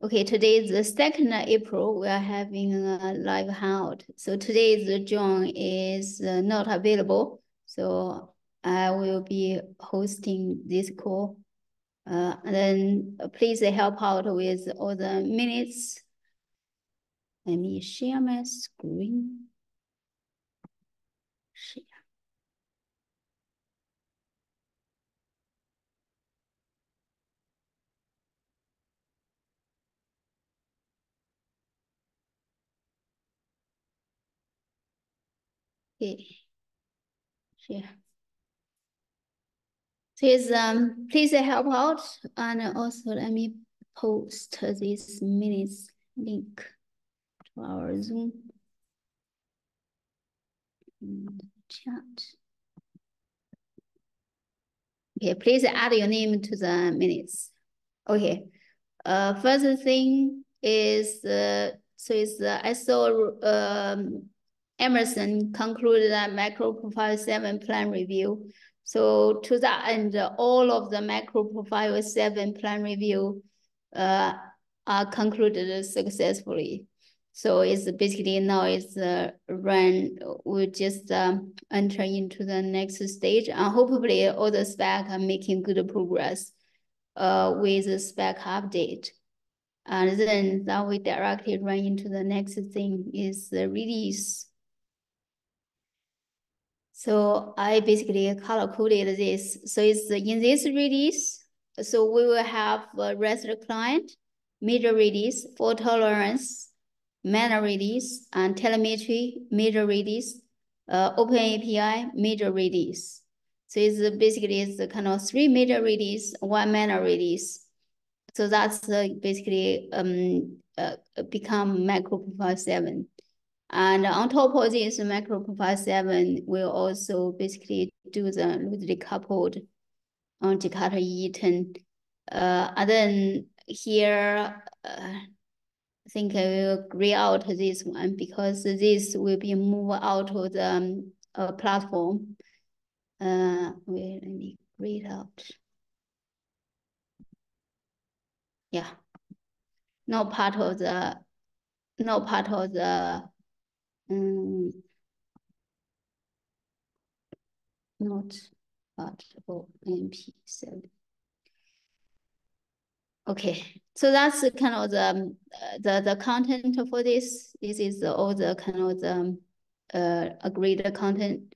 Okay, today is the 2nd of April. We are having a live hangout. So today's John is not available. So I will be hosting this call. And then please help out with all the minutes. Let me share my screen. Share. Okay. Share. Please help out, and also let me post this minutes link to our Zoom chat. Okay, please add your name to the minutes. Okay. First thing is I saw Emerson concluded that MicroProfile 7 plan review. So to that end, all of the MicroProfile 7 plan review are concluded successfully. So it's basically now it's run. We just enter into the next stage, and hopefully all the spec are making good progress with the spec update. And then that we directly run into the next thing is the release. So I basically color coded this. So it's in this release. So we will have a REST client, major release, fault tolerance, minor release, and telemetry, major release, open API, major release. So it's basically it's kind of 3 major release, 1 minor release. So that's basically become MicroProfile 7. And on top of this, MicroProfile 7 will also basically do the loosely coupled on Jakarta E10. And then here, I think I will gray out this one because this will be moved out of the platform. Wait, let me gray it out. Yeah, not part of the not part of the not part of MP7. Okay, so that's kind of the content for this. This is all the kind of the agreed content.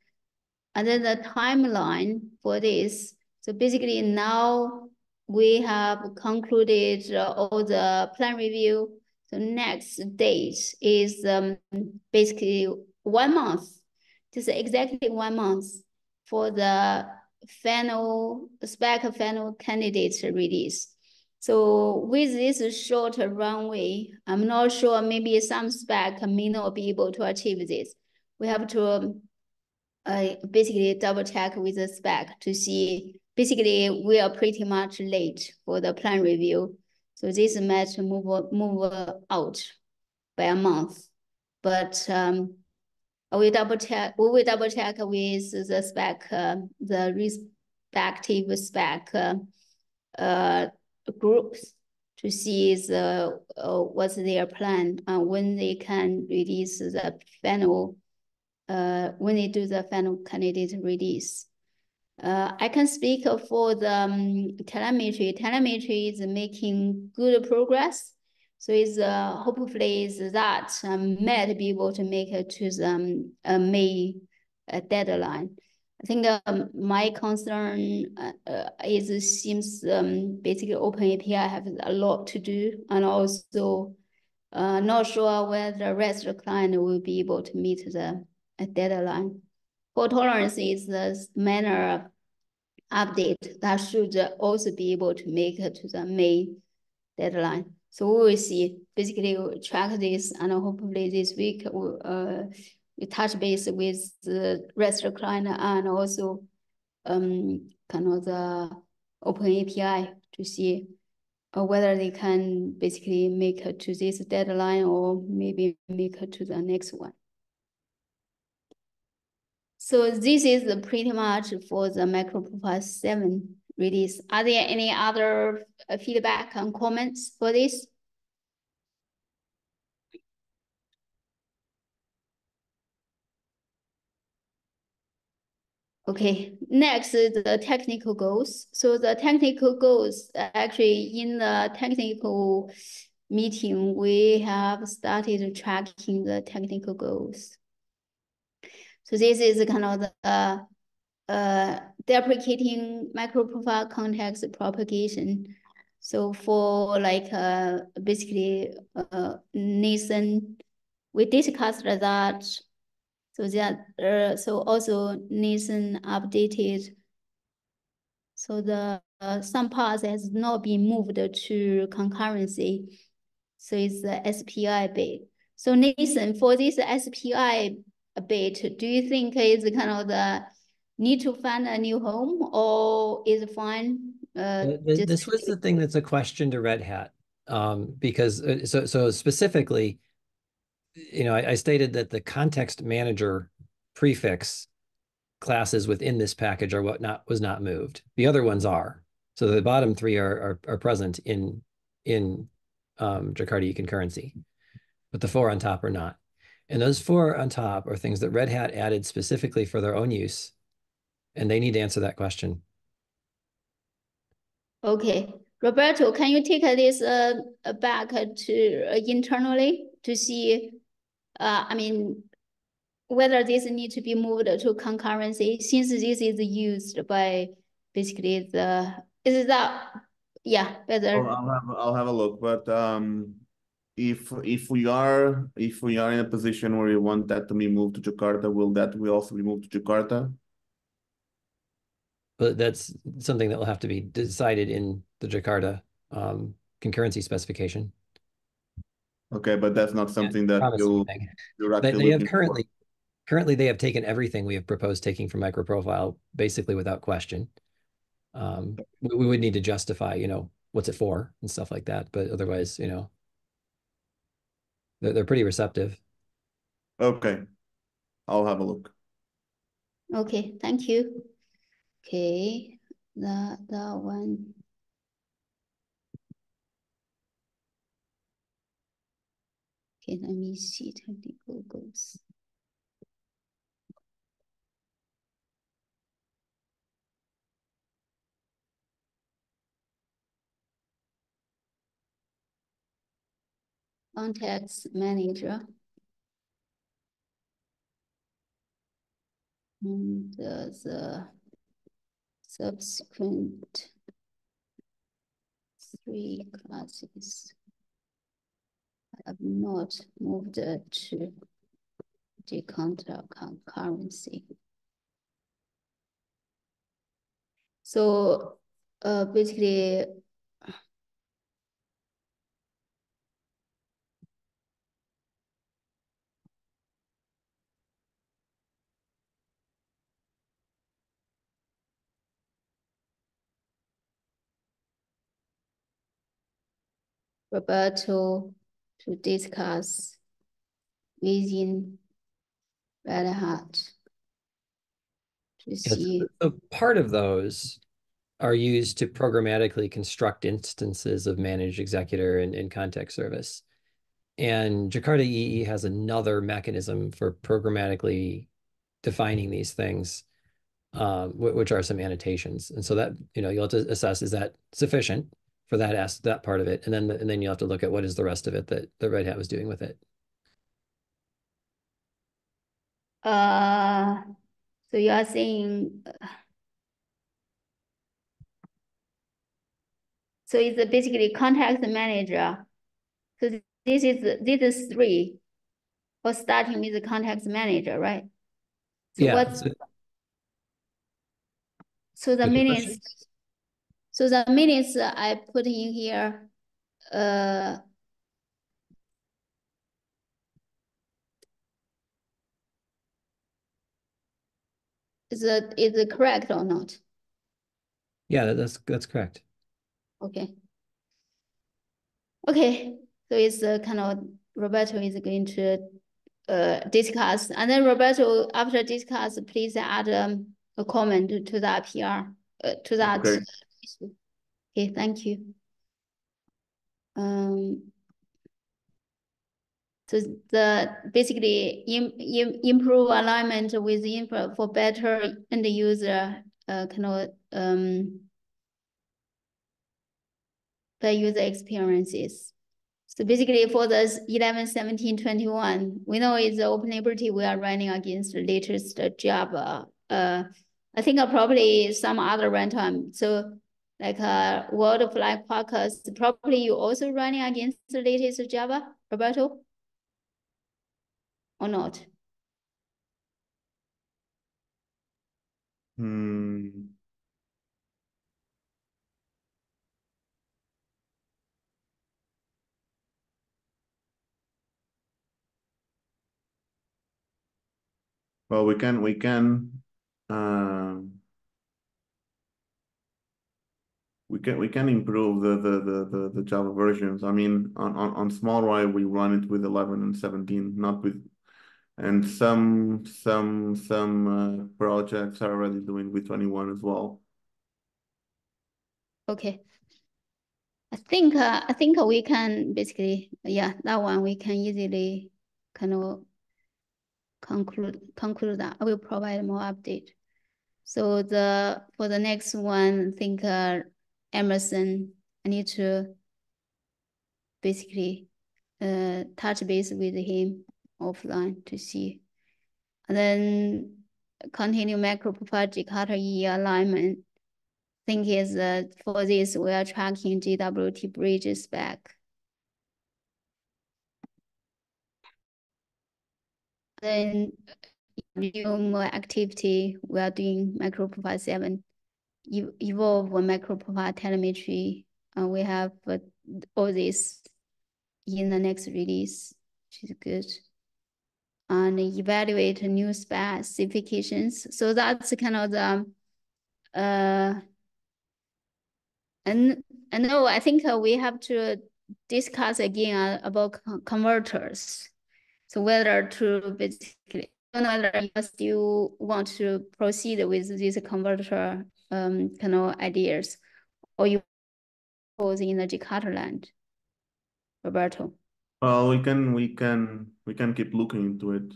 And then the timeline for this. So basically now we have concluded all the plan review. So next date is basically 1 month, just exactly 1 month for the final candidate release. So with this short runway, I'm not sure, maybe some spec may not be able to achieve this. We have to basically double check with the spec to see, basically we are pretty much late for the plan review. So this might move out by a month, but we will double check with the spec, the respective spec groups to see what's their plan and when they can release the final, when they do the final candidate release. I can speak for the telemetry. Telemetry is making good progress. So it's hopefully is that might be able to make it to the May deadline. I think my concern is seems basically Open API has a lot to do, and also not sure whether the rest of the client will be able to meet the deadline. Fault tolerance is the minor update that should also be able to make it to the May deadline. So we will see. Basically, we'll track this, and hopefully this week we touch base with the rest of the client and also kind of the Open API to see whether they can basically make it to this deadline or maybe make it to the next one. So this is pretty much for the MicroProfile 7 release. Are there any other feedback and comments for this? Okay, next is the technical goals. So the technical goals, actually in the technical meeting, we have started tracking the technical goals. So this is kind of the deprecating microprofile context propagation. So for like basically Nathan, we discussed that. So that so also Nathan updated. So the some parts has not been moved to concurrency. So it's the SPI bit. So Nathan, for this SPI bit, do you think is kind of the need to find a new home or is fine? This was the thing that's a question to Red Hat, because so specifically, I stated that the context manager prefix classes within this package are what not was not moved. The other ones are. So the bottom three are present in Jakarta concurrency, but the four on top are not. And those four on top are things that Red Hat added specifically for their own use, and they need to answer that question. Okay, Roberto, can you take this back to internally to see? I mean, whether this need to be moved to concurrency since this is used by basically the is that yeah Oh, better. I'll have a look. But if we are in a position where we want that to be moved to Jakarta, will that will also be moved to Jakarta? But that's something that will have to be decided in the Jakarta concurrency specification. Okay, but that's not something that Promise anything. you're They, actually they have looking for. currently they have taken everything we have proposed taking from MicroProfile basically without question. We would need to justify, what's it for and stuff like that. But otherwise, they're pretty receptive. Okay, I'll have a look. Okay, thank you. Okay, that one. Okay, let me see technical goals. Context manager. And the subsequent 3 classes have not moved to the concurrency. So basically, Roberto to discuss within Red Hat to Yes. see. So part of those are used to programmatically construct instances of managed executor and context service. And Jakarta EE has another mechanism for programmatically defining these things, which are some annotations. And so that, you'll have to assess, is that sufficient for that part of it? And then you'll have to look at what is the rest of it that the Red Hat was doing with it. So you are saying, so it's basically context manager. So this is 3 for starting with the context manager, right? So Yeah. so the What's your minutes, question? so the minutes I put in here, is it correct or not? Yeah, that's correct. Okay. Okay, so it's kind of Roberto is going to discuss, and then Roberto after discuss, please add a comment to that PR to that. Okay. Okay, thank you. So the basically improve alignment with info for better end user kind of better user experiences. So basically for the 11, 17, 21, we know it's open liberty. We are running against the latest Java. I think probably some other runtime. So like World of Light Quarkus, probably you also running against the latest Java, Roberto? Or not? Well, we can improve the Java versions. I mean, on SmallRye we run it with 11 and 17, not with, and some projects are already doing with 21 as well. Okay. I think we can basically, yeah, that one we can easily kind of conclude that. I will provide more update. So for the next one, I think Emerson, I need to basically touch base with him offline to see. And then continue MicroProfile Jakarta EE alignment. I think is for this we are tracking GWT bridge spec. Then new more activity, we are doing MicroProfile 7, evolve MicroProfile telemetry. We have all this in the next release, which is good. And evaluate new specifications. So that's kind of the, and no, I think we have to discuss again about converters. So whether to basically, whether you still want to proceed with these converter kind of ideas, or you pose in the Jakarta land, Roberto. Well, we can keep looking into it.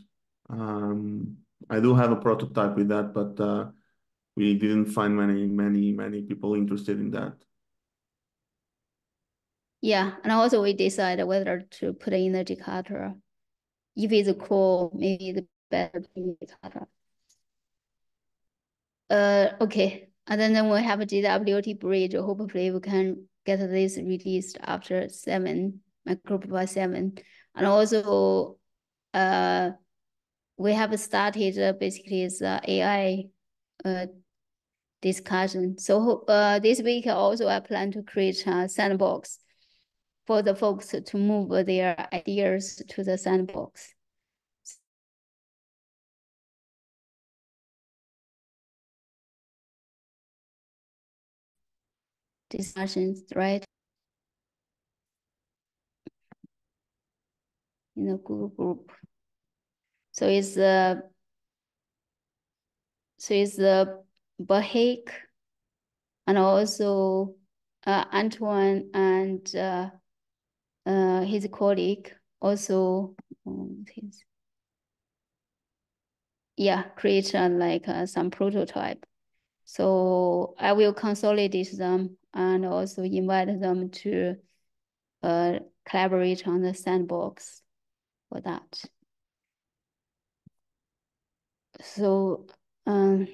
I do have a prototype with that, but we didn't find many people interested in that. Yeah, and also we decided whether to put it in the Jakarta. If it's cool, maybe the better to in Jakarta. Okay, and then we have a GWT bridge. Hopefully we can get this released after 7, MicroProfile 7. And also we have started basically is AI discussion. So this week also I plan to create a sandbox for the folks to move their ideas to the sandbox. Discussions, right? In a Google group. So it's Bahik and also Antoine and his colleague also create like some prototype. So I will consolidate them and also invite them to collaborate on the sandbox for that. So so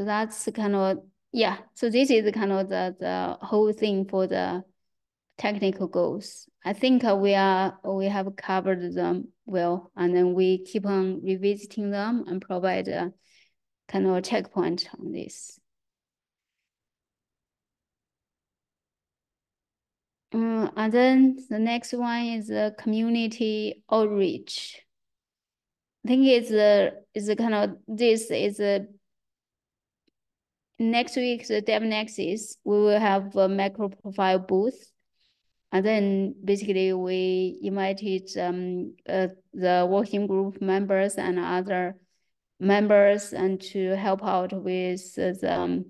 that's kind of, yeah. So this is kind of the whole thing for the technical goals. I think we have covered them well, and then we keep on revisiting them and provide a kind of checkpoint on this. And then the next one is the community outreach. I think it's a kind of, this is a, next week, the DevNexus, we will have a MicroProfile booth. And then basically we invited the working group members and other members and to help out with the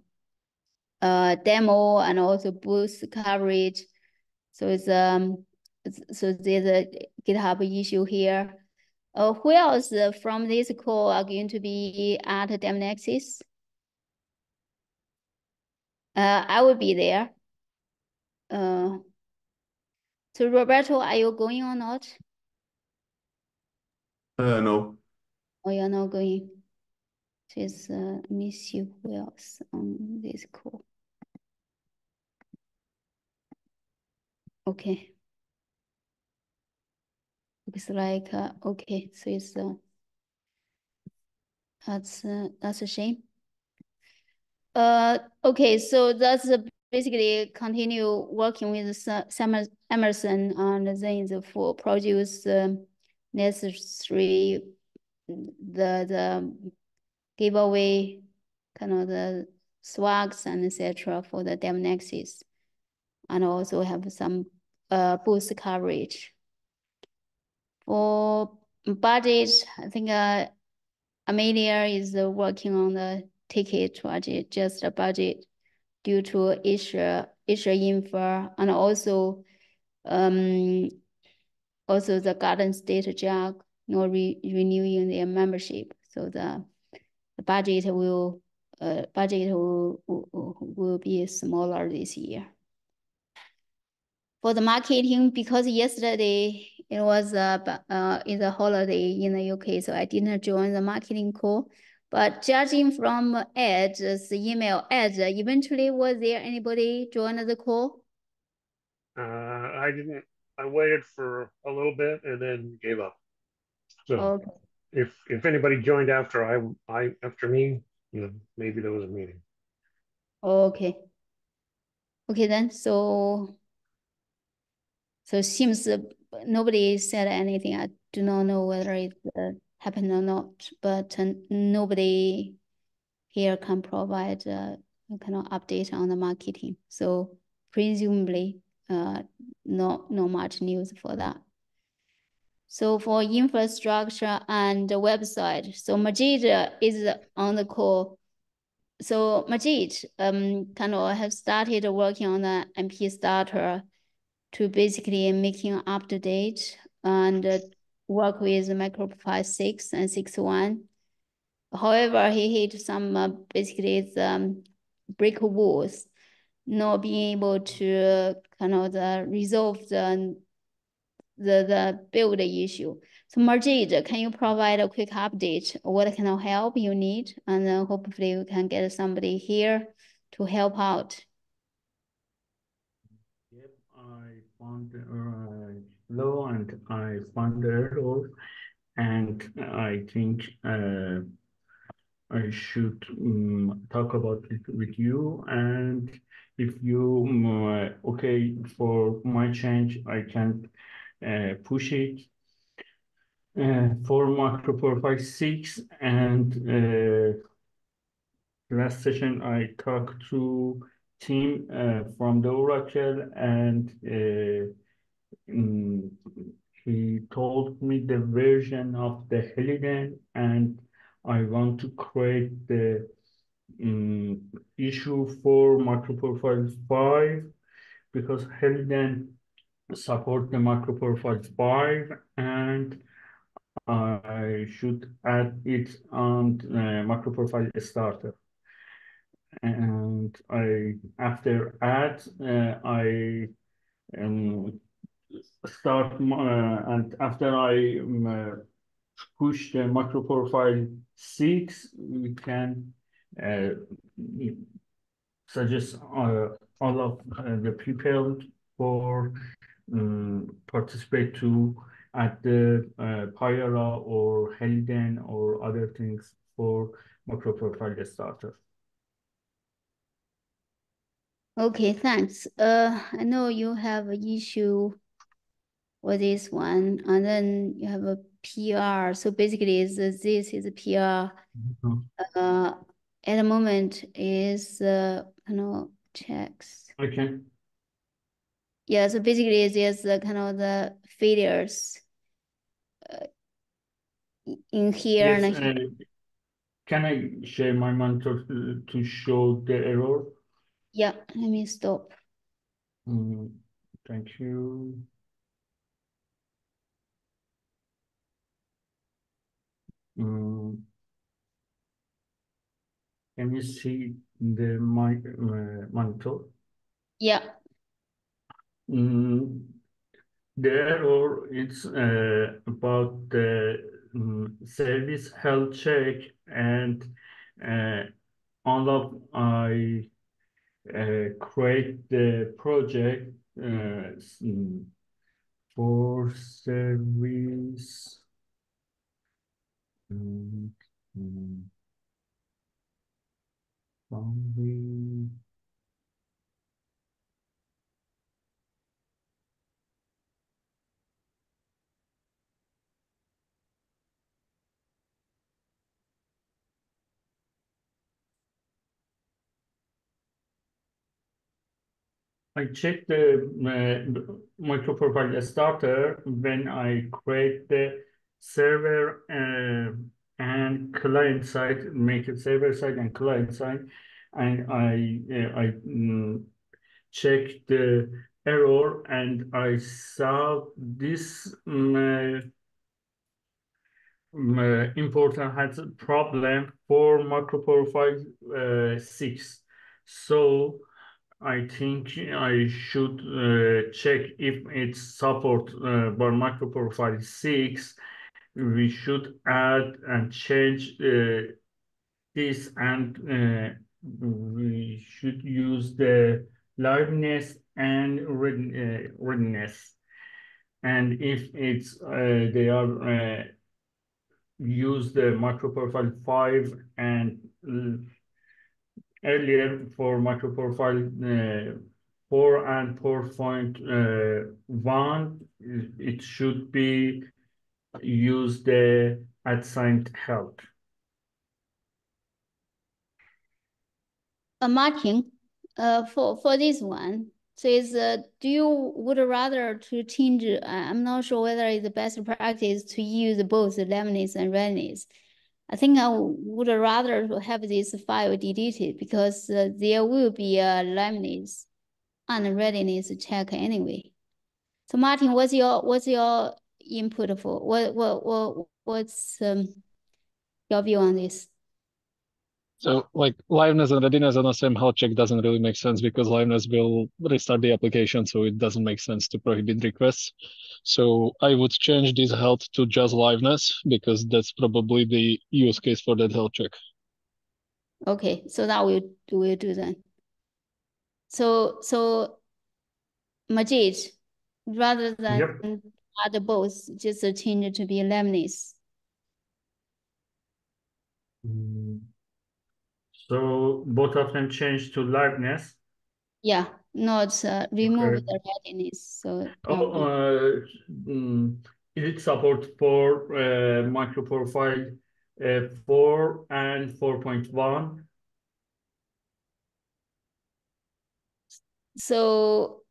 demo and also booth coverage. So it's so there's a GitHub issue here. Who else from this call are going to be at DevNexus? I will be there. So Roberto, are you going or not? No. Oh, you're not going. Just let me see who else on this call. Okay. Looks like okay. So it's that's a shame. Okay, so that's basically continue working with Sam Emerson on the things for produce necessary the giveaway kind of the swags and etc. for the DevNexus, and also have some booth coverage. For budget, I think Amelia is working on the ticket budget, just a budget due to Asia info, and also the Garden State JAG not renewing their membership, so the budget will be smaller this year. For the marketing, because yesterday it was is a holiday in the UK, so I didn't join the marketing call. But judging from Ed's email, Ed, eventually was there anybody join the call? I didn't. I waited for a little bit and then gave up. So okay. if anybody joined after after me, maybe there was a meeting. Okay. Okay then. So seems nobody said anything. I do not know whether it happened or not, but nobody here can provide kind of update on the marketing. So presumably, not much news for that. So for infrastructure and the website, so Majid is on the call. So Majid kind of have started working on the MP starter to basically making up to date and work with MicroProfile 6 and 6.1. However, he hit some basically the brick walls, not being able to kind of resolve the build issue. So Marjid, can you provide a quick update? What kind of help you need? And then hopefully we can get somebody here to help out. Yep, I found the flow and I found the error, and I think I should talk about it with you. And if you okay for my change, I can push it for MicroProfile 6. And last session I talked to Tim from the Oracle, and he told me the version of the Heliden, and I want to create the issue for MicroProfile 5, because Heliden support the MicroProfile 5, and I should add it on MicroProfile starter. And after add, I start and after I push the MicroProfile 6, we can suggest all of the people for participate to at the Pyra or Heliden or other things for MicroProfile starter. Okay, thanks. I know you have an issue with this one, and then you have a PR. So basically, this is a PR. At the moment is kind of checks. Okay. Yeah, so basically there's the kind of the failures in here. Yes, and here. can I share my monitor to show the error? Yeah, let me stop. Thank you. Can you see the monitor? Yeah. The error is about the service health check, and unless I create the project for service. Boundary. I check the MicroProfile starter when I create the server and client side, make it server side and client side, and I check the error, and I saw this important has a problem for MicroProfile 6. So I think I should check if it's support by MicroProfile 6. We should add and change this, and we should use the liveness and readiness. And if it's they are use the MicroProfile 5 and earlier for MicroProfile 4 and 4.1, it should be use the assigned help. Martin, for this one, says, do you would rather to change? I'm not sure whether it's the best practice to use both liveness and readiness. I think I would rather have this file deleted because there will be a liveness and readiness check anyway. So Martin, what's your input for what's your view on this? So like liveness and readiness on the same health check doesn't really make sense because liveness will restart the application, so it doesn't make sense to prohibit requests. So I would change this health to just liveness because that's probably the use case for that health check. Okay, so that we'll do then. So Majid, rather than add both, just change it to be liveness. So both of them change to liveness. Yeah, not remove the readiness. So is it support for MicroProfile 4 and 4.1? So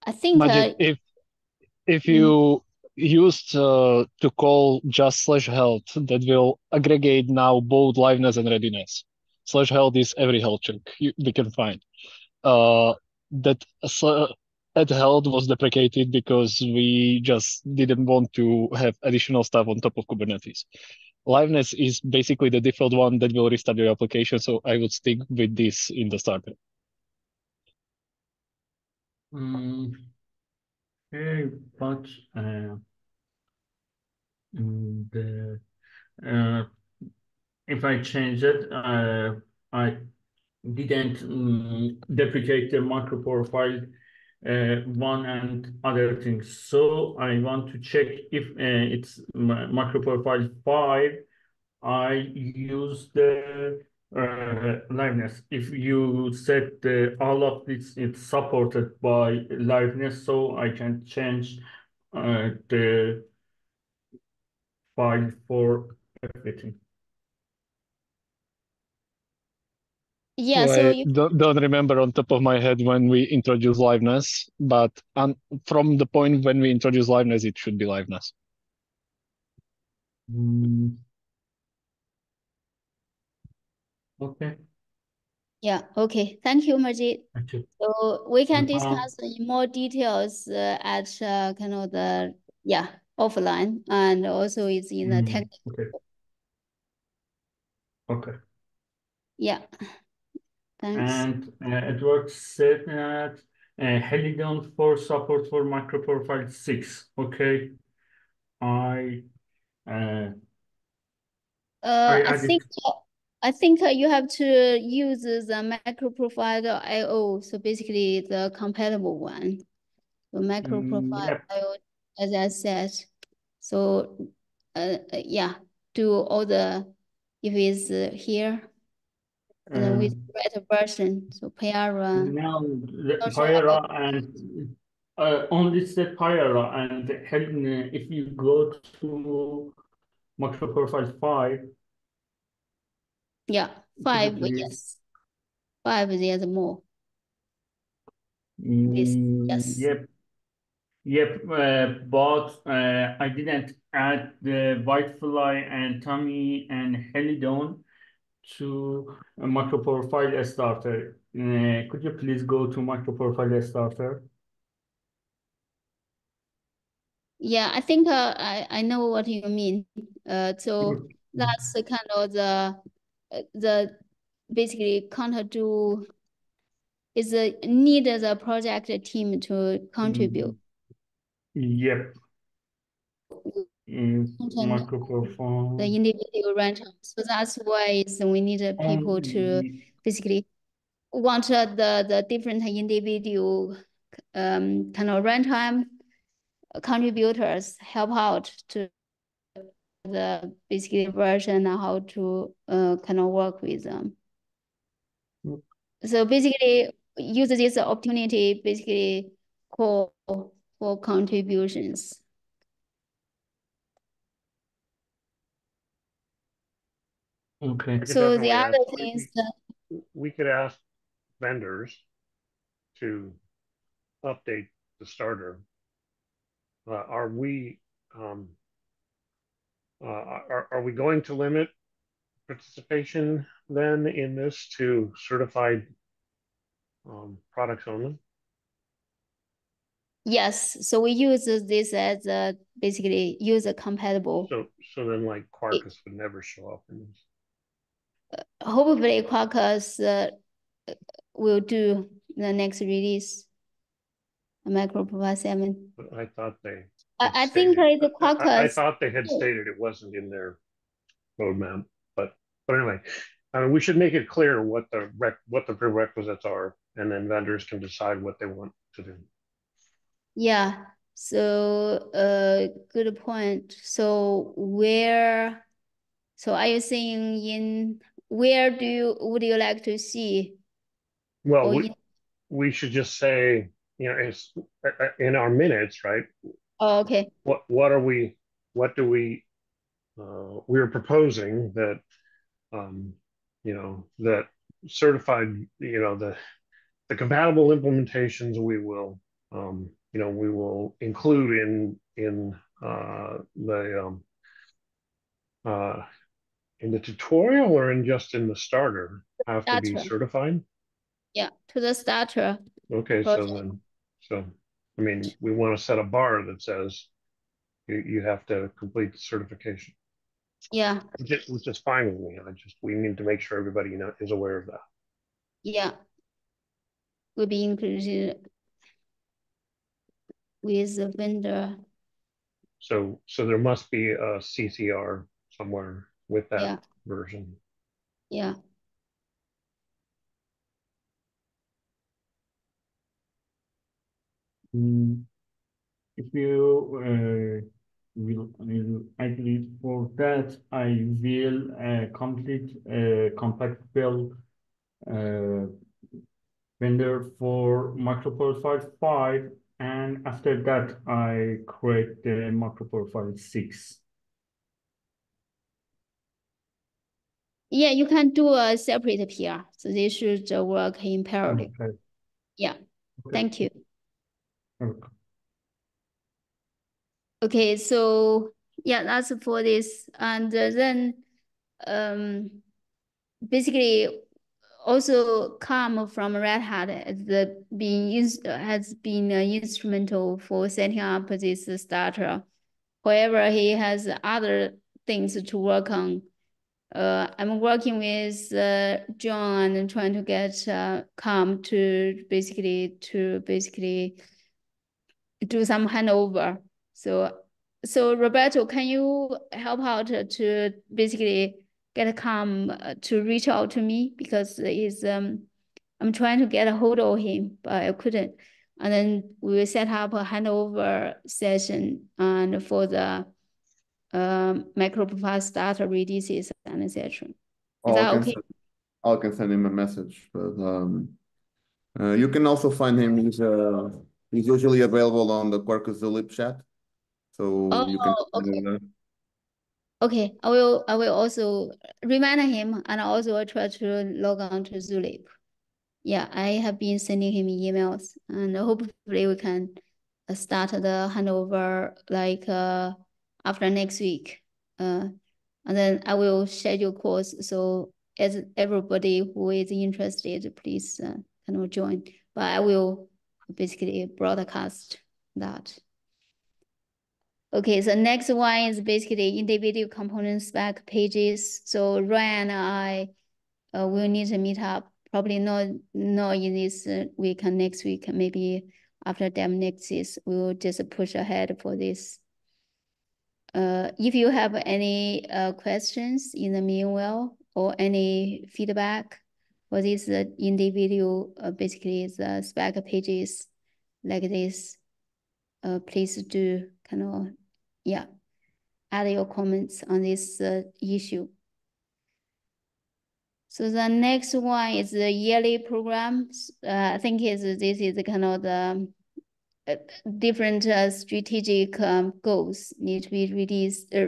I think Majid, if you used to call just /health, that will aggregate now both liveness and readiness. /health is every health check we can find. That health was deprecated because we just didn't want to have additional stuff on top of Kubernetes. Liveness is basically the default one that will restart your application, so I would stick with this in the starter. Okay, but if I change it, I didn't deprecate the MicroProfile 1 and other things. So I want to check if it's MicroProfile 5. I use the liveness. If you set all of this, it's supported by liveness, so I can change the file for everything. Yeah, well, so I you don't remember on top of my head when we introduced liveness, but from the point when we introduced liveness, it should be liveness. Okay. Yeah, okay. Thank you, Majid. Thank you. So we can discuss in more details at kind of the offline, and also it's in the tech. Okay. Okay. Yeah. Thanks. And Edward said that Helidon for support for MicroProfile 6. Okay. I I added. think you have to use the MicroProfile.io. So basically the compatible one. The MicroProfile.io, Yep. as I said. So yeah, do all the, if it's here, and then with the right version. So Payara. Now the Not sure Payara about and only said Payara, and if you go to MicroProfile 5. yeah, could you 5, please? yes. 5, there's more. This, yes. Yep. Yep, but I didn't add the Whitefly and Tommy and Helidon to MicroProfile Starter. Could you please go to MicroProfile Starter? Yeah, I think I know what you mean. So that's the kind of the basically can't do is need the project team to contribute. Yep. In The MicroProfile. individual runtime. So that's why we need people to basically want the different individual kind of runtime contributors help out to the basically version and how to kind of work with them. So basically use this opportunity basically call for contributions. Okay. So the other things we could ask vendors to update the starter. Are we going to limit participation then in this to certified products only? yes, so we use this as a basically user compatible. So then like Quarkus would never show up in this. Hopefully Quarkus will do the next release, MicroProfile 7. But I thought they. I think the Quarkus. I thought they had stated it wasn't in their roadmap, but anyway, I mean, we should make it clear what the prerequisites are, and then vendors can decide what they want to do. Yeah. So good point. So are you saying where would you like to see? Well, we should just say, it's in our minutes, right? Oh, okay. What do we we're proposing that that certified, the compatible implementations we will include in the tutorial, or in the starter have to be certified. Yeah, to the starter. Okay, project. so I mean, we want to set a bar that says you have to complete the certification. Yeah. Which is fine with me. We need to make sure everybody is aware of that. Yeah. Will be included with the vendor. So there must be a CCR somewhere with that version. Yeah. If you will agree for that, I will complete a compatible vendor for MicroProfile 5, and after that, I create the MicroProfile 6. Yeah, you can do a separate PR. So they should work in parallel. Okay. Yeah. Okay. Thank you. Okay. Okay, so yeah, that's for this. And then basically also come from Red Hat as has been instrumental for setting up this starter. However, he has other things to work on. I'm working with John and trying to get Calm to basically do some handover. So Roberto, can you help out to basically get Calm to reach out to me, because he's I'm trying to get a hold of him, but I couldn't. And then we will set up a handover session and for the MicroProfile starter releases and etc. Is that okay? I can send him a message, but you can also find him. He's usually available on the Quarkus Zulip chat, so you can. Okay. Okay, I will also remind him, and also I'll try to log on to Zulip. Yeah, I have been sending him emails, and hopefully we can start the handover like after next week. And then I will schedule calls. So as everybody who is interested, please kind of join. But I will basically broadcast that. Okay, so next one is basically individual component spec pages. So Ryan and I will need to meet up. Probably not in this week and next week. Maybe after Demnexus, we'll just push ahead for this. If you have any questions in the meanwhile or any feedback for this individual, basically the spec pages like this, please do kind of, yeah, add your comments on this issue. So the next one is the yearly programs. I think this is kind of the different strategic goals need to be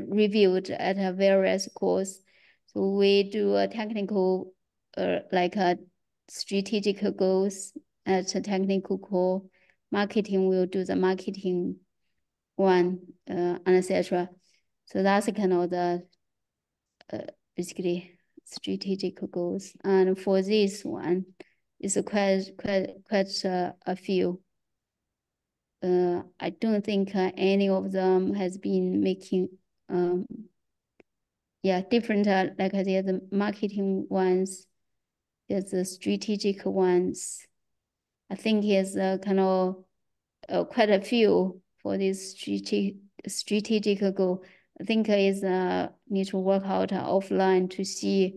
reviewed at a various course. So we do a technical, like a strategic goals at a technical core. Marketing will do the marketing one, and etc. So that's kind of the basically strategic goals. And for this one, it's quite a few. I don't think any of them has been making, yeah, different, like there's the marketing ones, there's the strategic ones. I think it's kind of quite a few for this strategic goal. I think is need to work out offline to see,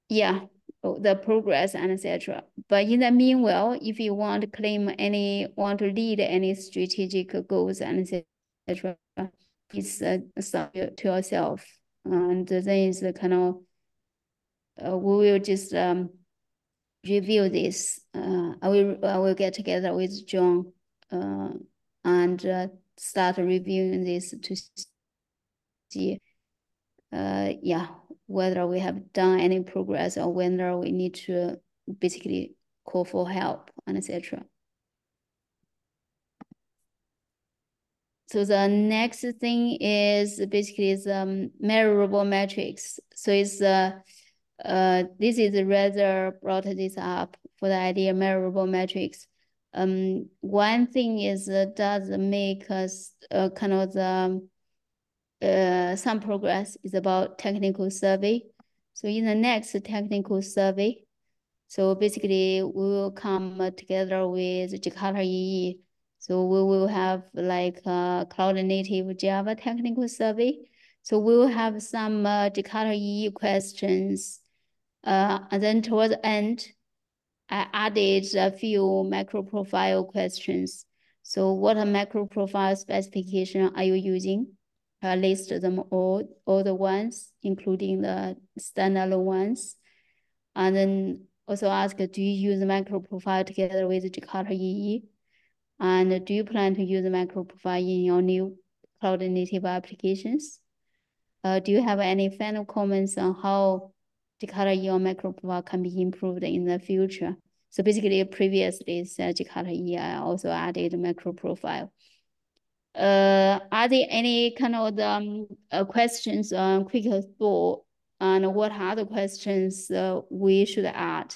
yeah, the progress and etc. But in the meanwhile, if you want to want to lead any strategic goals and etc., it's subject to yourself. And then it's kind of, we will just review this. I will get together with John and start reviewing this to see, yeah, whether we have done any progress or whether we need to basically call for help and etc. So the next thing is basically the measurable metrics. So it's this is rather brought this up for the idea of measurable metrics. One thing is does make us kind of the some progress is about technical survey. So in the next technical survey, so basically we will come together with Jakarta EE. So we will have like cloud native Java technical survey. So we will have some Jakarta EE questions. And then towards the end, I added a few MicroProfile questions. So what a MicroProfile specification are you using? I list them all the ones, including the standalone ones. And then also ask, do you use MicroProfile together with Jakarta EE? And do you plan to use MicroProfile in your new cloud native applications? Do you have any final comments on how Jakarta EE or MicroProfile can be improved in the future? So basically previously said Jakarta EE, I also added MicroProfile. Are there any kind of questions on quick thought, and what are the questions we should add?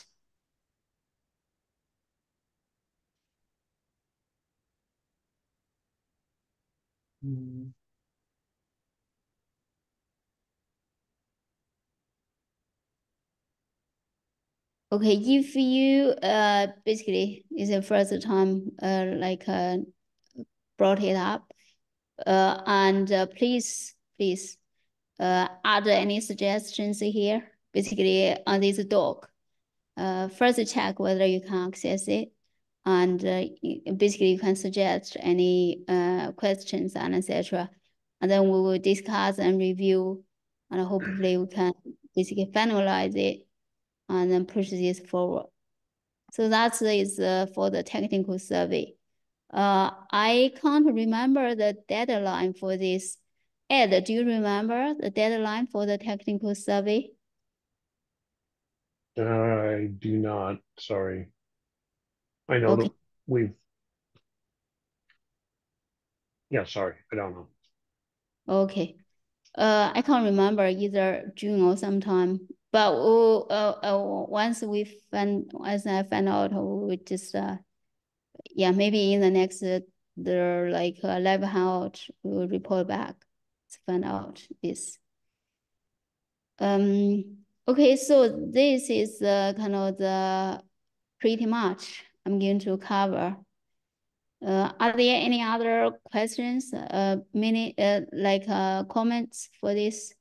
Okay, if you basically is the first time brought it up, and please add any suggestions here. Basically on this doc, first check whether you can access it, and basically you can suggest any questions and etc. And then we will discuss and review, and hopefully we can basically finalize it and then push this forward. So that is for the technical survey. I can't remember the deadline for this. Ed, do you remember the deadline for the technical survey? I do not, sorry. I know Okay. that we've, yeah, sorry, I don't know. Okay. I can't remember either June or sometime, but once I find out, we just yeah, maybe in the next live hangout, we will report back to find out this. Okay, so this is kind of the pretty much I'm going to cover. Are there any other questions, comments for this?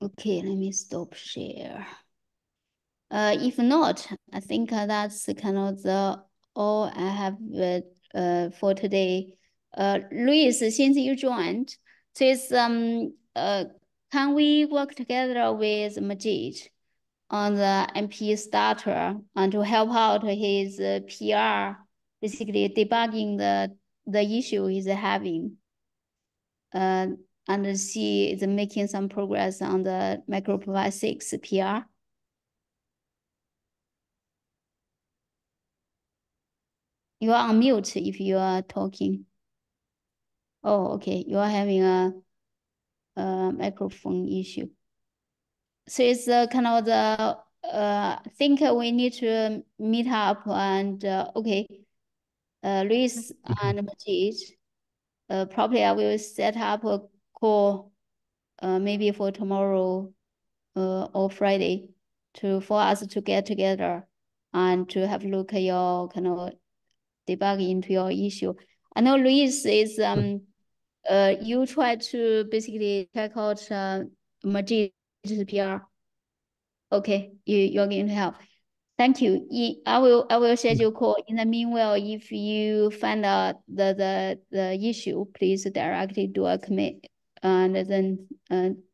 Okay, let me stop share. If not, I think that's kind of all I have for today. Luis, since you joined, please can we work together with Majid on the MP starter and to help out his PR, basically debugging the issue he's having, and see is making some progress on the MicroProfile 6 PR. You are on mute if you are talking. Oh, okay. You are having a microphone issue. So it's kind of the I think we need to meet up and okay. Luis and Majid, probably I will set up a call maybe for tomorrow or Friday for us to get together and to have a look at your kind of debug into your issue. I know Luis is you try to basically check out Majid's PR. Okay, you're going to help. Thank you. I will schedule call. In the meanwhile, if you find out the issue, please directly do a commit, and then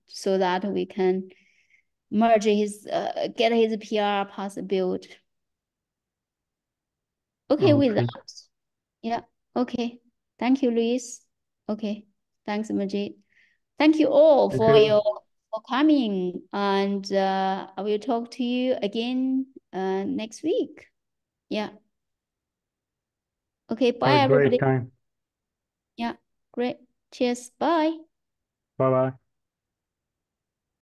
so that we can merge his get his PR pass build. Okay, with that. Yeah. Okay. Thank you, Luis. Okay. Thanks, Majid. Thank you all for coming, and I will talk to you again next week. Yeah. Okay. Bye, everybody. Great time. Yeah. Great. Cheers. Bye. Bye bye.